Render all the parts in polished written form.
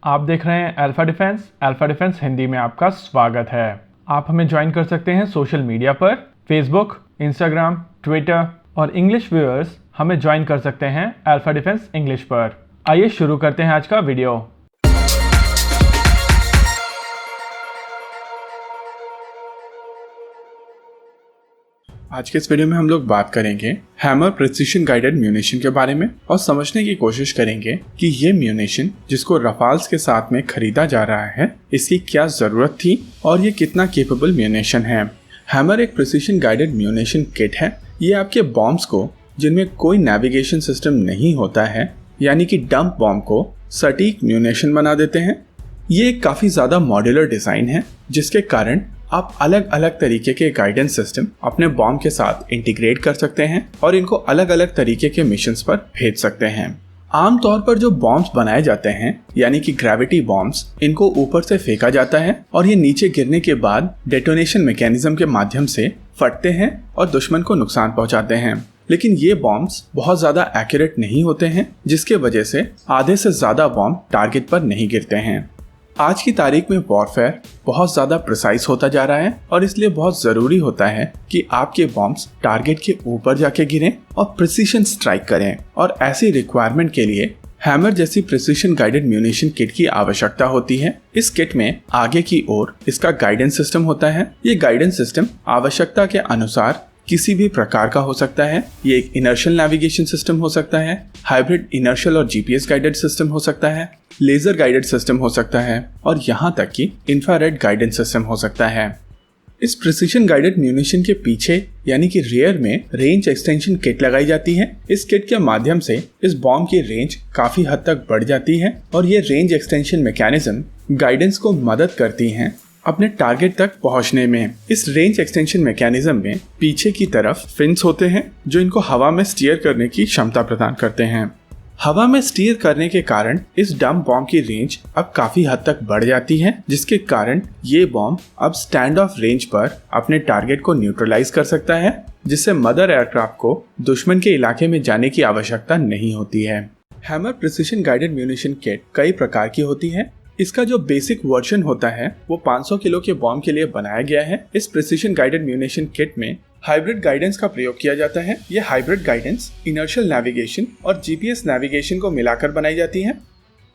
आप देख रहे हैं अल्फा डिफेंस हिंदी में आपका स्वागत है। आप हमें ज्वाइन कर सकते हैं सोशल मीडिया पर, फेसबुक, इंस्टाग्राम, ट्विटर और इंग्लिश व्यूअर्स हमें ज्वाइन कर सकते हैं अल्फा डिफेंस इंग्लिश पर। आइए शुरू करते हैं आज का वीडियो। आज के इस वीडियो में हम लोग बात करेंगे हैमर प्रिसिशन गाइडेड म्यूनिशन के बारे में और समझने की कोशिश करेंगे कि ये म्यूनिशन जिसको रफाल्स के साथ में खरीदा जा रहा है, इसकी क्या जरूरत थी और ये कितना केपेबल म्यूनिशन है। हैमर एक प्रिसिशन गाइडेड म्यूनिशन किट है। ये आपके बॉम्ब्स को जिनमें कोई नेविगेशन सिस्टम नहीं होता है, यानी कि डंप बॉम्ब को सटीक म्यूनिशन बना देते हैं। ये एक काफी ज्यादा मॉड्यूलर डिजाइन है, जिसके कारण आप अलग अलग तरीके के गाइडेंस सिस्टम अपने बॉम्ब के साथ इंटीग्रेट कर सकते हैं और इनको अलग अलग तरीके के मिशंस पर भेज सकते हैं। आमतौर पर जो बॉम्ब्स बनाए जाते हैं, यानी कि ग्रेविटी बॉम्ब्स, इनको ऊपर से फेंका जाता है और ये नीचे गिरने के बाद डेटोनेशन मैकेनिज्म के माध्यम से फटते हैं और दुश्मन को नुकसान पहुंचाते हैं। लेकिन ये बॉम्ब्स बहुत ज्यादा एक्यूरेट नहीं होते हैं, जिसके वजह से आधे से ज्यादा बॉम्ब टारगेट पर नहीं गिरते हैं। आज की तारीख में वॉरफेयर बहुत ज़्यादा प्रिसाइज होता जा रहा है और इसलिए बहुत ज़रूरी होता है कि आपके बॉम्ब्स टारगेट के ऊपर जाके गिरें और प्रिसीशन स्ट्राइक करें। और ऐसी रिक्वायरमेंट के लिए हैमर जैसी प्रिसीशन गाइडेड म्यूनिशन किट की आवश्यकता होती है। इस किट में आगे की ओर इसका गाइडेंस सिस्टम होता है। ये गाइडेंस सिस्टम आवश्यकता के अनुसार किसी भी प्रकार का हो सकता है। ये एक इनर्शियल नेविगेशन सिस्टम हो सकता है, हाइब्रिड इनर्शियल और जीपीएस गाइडेड सिस्टम हो सकता है, लेजर गाइडेड सिस्टम हो सकता है और यहाँ तक कि इंफ्रारेड गाइडेंस सिस्टम हो सकता है। इस प्रिसिशन गाइडेड म्यूनिशन के पीछे यानी कि रियर में रेंज एक्सटेंशन किट लगाई जाती है। इस किट के माध्यम से इस बॉम्ब की रेंज काफी हद तक बढ़ जाती है और ये रेंज एक्सटेंशन मैकेनिज्म गाइडेंस को मदद करती हैं अपने टारगेट तक पहुंचने में। इस रेंज एक्सटेंशन मैकेनिज्म में पीछे की तरफ फिन्स होते हैं जो इनको हवा में स्टीयर करने की क्षमता प्रदान करते हैं। हवा में स्टीयर करने के कारण इस डंप बॉम्ब की रेंज अब काफी हद तक बढ़ जाती है, जिसके कारण ये बॉम्ब अब स्टैंड ऑफ रेंज पर अपने टारगेट को न्यूट्रलाइज कर सकता है, जिससे मदर एयरक्राफ्ट को दुश्मन के इलाके में जाने की आवश्यकता नहीं होती है। Hammer precision guided munition kit कई प्रकार की होती है। इसका जो बेसिक वर्जन होता है वो 500 किलो के बॉम्ब के लिए बनाया गया है। इस प्रिसिशन गाइडेड म्यूनिशन किट में हाइब्रिड गाइडेंस का प्रयोग किया जाता है। ये हाइब्रिड गाइडेंस इनर्शियल नेविगेशन और जीपीएस नेविगेशन को मिलाकर बनाई जाती है।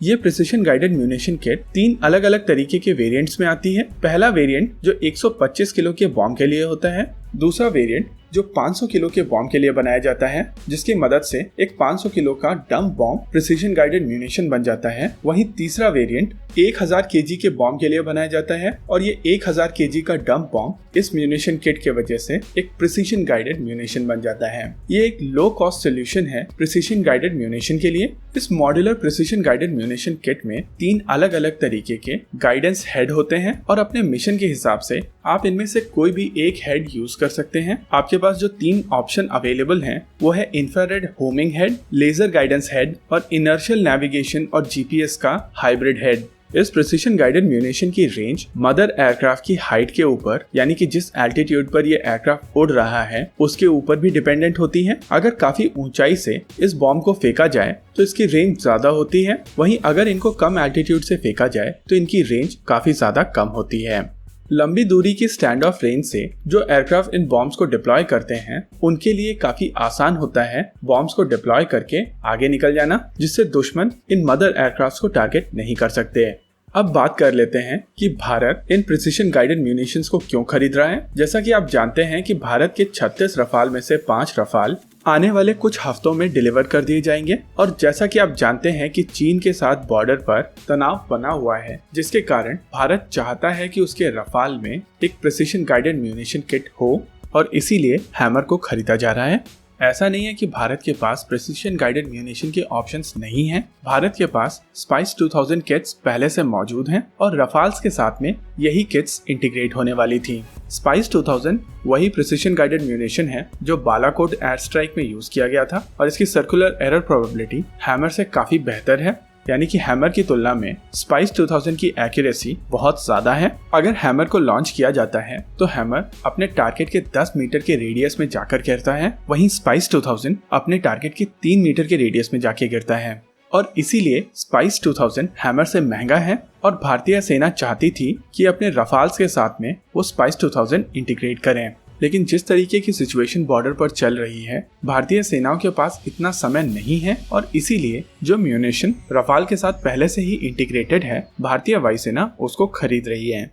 ये प्रिसिशन गाइडेड म्यूनिशन किट 3 अलग अलग तरीके के वेरिएंट्स में आती है। पहला वेरिएंट जो 125 किलो के बॉम्ब के लिए होता है, दूसरा वेरिएंट जो 500 किलो के बॉम्ब के लिए बनाया जाता है, जिसकी मदद से एक 500 किलो का dump bomb precision guided munition बन जाता है। वहीं तीसरा वेरिएंट 1000 केजी के बॉम्ब के लिए बनाया जाता है और ये 1000 केजी का डंप बॉम्ब इस म्यूनिशन किट के वजह से एक प्रिसिशन गाइडेड म्यूनिशन बन जाता है। ये एक लो कॉस्ट सोल्यूशन है प्रिसिशन गाइडेड म्यूनिशन के लिए। इस modular precision guided munition kit में 3 अलग अलग तरीके के गाइडेंस हेड होते हैं और अपने मिशन के हिसाब से आप इनमें से कोई भी एक हेड यूज कर सकते हैं। आपके पास जो 3 ऑप्शन अवेलेबल हैं वो है infrared homing head, laser guidance head और इनर्शियल नेविगेशन और जीपीएस का हाइब्रिड हेड। इस प्रिसिशन गाइडेड म्यूनिशन की रेंज मदर एयरक्राफ्ट की हाइट के ऊपर, यानी कि जिस एल्टीट्यूड पर ये एयरक्राफ्ट उड़ रहा है उसके ऊपर भी डिपेंडेंट होती है। अगर काफी ऊंचाई से इस बॉम्ब को फेंका जाए तो इसकी रेंज ज्यादा होती है, वहीं अगर इनको कम एल्टीट्यूड से फेंका जाए तो इनकी रेंज काफी ज्यादा कम होती है। लंबी दूरी की स्टैंड ऑफ रेंज से जो एयरक्राफ्ट इन बॉम्ब्स को डिप्लॉय करते हैं उनके लिए काफी आसान होता है बॉम्ब्स को डिप्लॉय करके आगे निकल जाना, जिससे दुश्मन इन मदर एयरक्राफ्ट को टारगेट नहीं कर सकते। अब बात कर लेते हैं कि भारत इन प्रिसिशन गाइडेड म्यूनिशंस को क्यों खरीद रहा है। जैसा कि आप जानते हैं कि भारत के 36 रफाल में से 5 रफाल आने वाले कुछ हफ्तों में डिलीवर कर दिए जाएंगे और जैसा कि आप जानते हैं कि चीन के साथ बॉर्डर पर तनाव बना हुआ है, जिसके कारण भारत चाहता है कि उसके रफाल में एक प्रिसिशन गाइडेड म्यूनिशन किट हो और इसीलिए हैमर को खरीदा जा रहा है। ऐसा नहीं है कि भारत के पास प्रिसिशन गाइडेड म्यूनिशन के ऑप्शंस नहीं हैं। भारत के पास स्पाइस 2000 किट्स पहले से मौजूद हैं और रफाल्स के साथ में यही किट्स इंटीग्रेट होने वाली थी। स्पाइस 2000 वही प्रिसिशन गाइडेड म्यूनिशन है जो बालाकोट एयर स्ट्राइक में यूज किया गया था और इसकी सर्कुलर एरर प्रोबेबिलिटी हैमर से काफी बेहतर है। यानी कि हैमर की तुलना में स्पाइस 2000 की एक्यूरेसी बहुत ज्यादा है। अगर हैमर को लॉन्च किया जाता है तो हैमर अपने टारगेट के 10 मीटर के रेडियस में जाकर गिरता है, वहीं स्पाइस 2000 अपने टारगेट के 3 मीटर के रेडियस में जाके गिरता है। और इसीलिए स्पाइस 2000 हैमर से महंगा है और भारतीय सेना चाहती थी कि अपने रफाल्स के साथ में वो स्पाइस 2000 इंटीग्रेट करें। लेकिन जिस तरीके की सिचुएशन बॉर्डर पर चल रही है, भारतीय सेनाओं के पास इतना समय नहीं है और इसीलिए जो म्यूनिशन रफाल के साथ पहले से ही इंटीग्रेटेड है, भारतीय वायुसेना उसको खरीद रही है।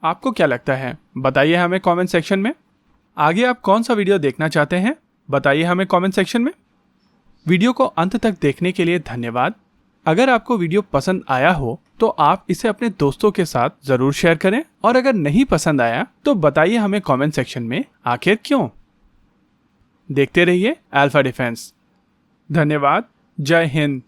आपको क्या लगता है? बताइए हमें कमेंट सेक्शन में। आगे आप कौन सा वीडियो देखना चाहते हैं? बताइए हमें कमेंट सेक्शन में। वीडियो को अंत तक देखने के लिए धन्यवाद। अगर आपको वीडियो पसंद आया हो तो आप इसे अपने दोस्तों के साथ जरूर शेयर करें और अगर नहीं पसंद आया तो बताइए हमें कमेंट सेक्शन में आखिर क्यों। देखते रहिए अल्फा डिफेंस। धन्यवाद। जय हिंद।